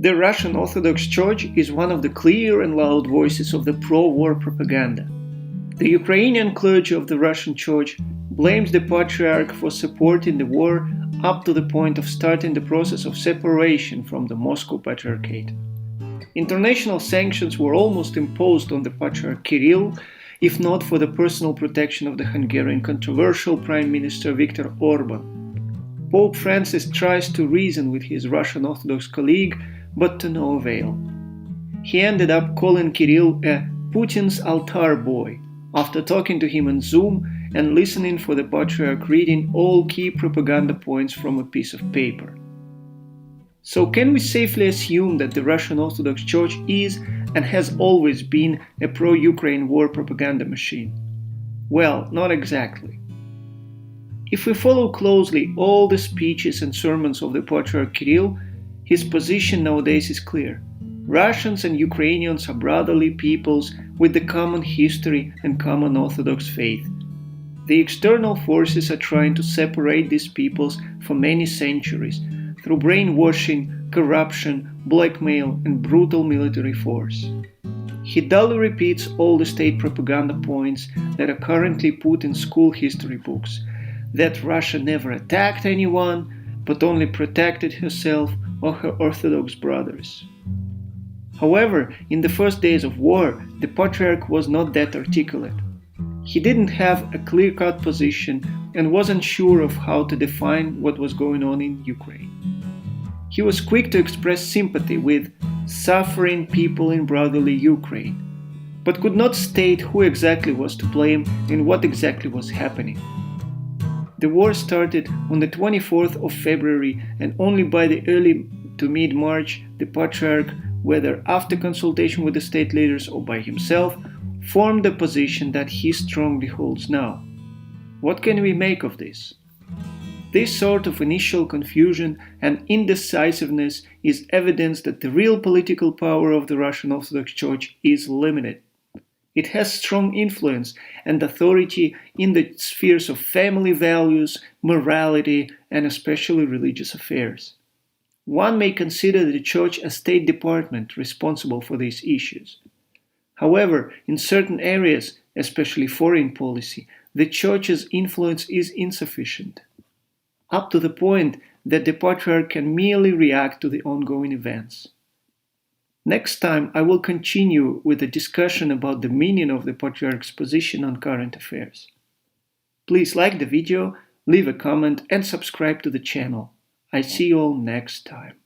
The Russian Orthodox Church is one of the clear and loud voices of the pro-war propaganda. The Ukrainian clergy of the Russian Church blames the Patriarch for supporting the war up to the point of starting the process of separation from the Moscow Patriarchate. International sanctions were almost imposed on the Patriarch Kirill, if not for the personal protection of the Hungarian controversial Prime Minister Viktor Orban. Pope Francis tries to reason with his Russian Orthodox colleague, but to no avail. He ended up calling Kirill a Putin's altar boy, after talking to him on Zoom and listening for the Patriarch reading all key propaganda points from a piece of paper. So can we safely assume that the Russian Orthodox Church is and has always been a pro-Ukraine war propaganda machine? Well, not exactly. If we follow closely all the speeches and sermons of the Patriarch Kirill, his position nowadays is clear. Russians and Ukrainians are brotherly peoples with the common history and common Orthodox faith. The external forces are trying to separate these peoples for many centuries through brainwashing, corruption, blackmail, and brutal military force. He dully repeats all the state propaganda points that are currently put in school history books, that Russia never attacked anyone, but only protected herself or her Orthodox brothers. However, in the first days of war, the Patriarch was not that articulate. He didn't have a clear-cut position and wasn't sure of how to define what was going on in Ukraine. He was quick to express sympathy with suffering people in brotherly Ukraine, but could not state who exactly was to blame and what exactly was happening. The war started on the 24th of February, and only by the early to mid-March, the Patriarch, whether after consultation with the state leaders or by himself, formed the position that he strongly holds now. What can we make of this? This sort of initial confusion and indecisiveness is evidence that the real political power of the Russian Orthodox Church is limited. It has strong influence and authority in the spheres of family values, morality, and especially religious affairs. One may consider the Church a state department responsible for these issues. However, in certain areas, especially foreign policy, the Church's influence is insufficient, up to the point that the Patriarch can merely react to the ongoing events. Next time, I will continue with a discussion about the meaning of the Patriarch's position on current affairs. Please like the video, leave a comment, and subscribe to the channel. I see you all next time.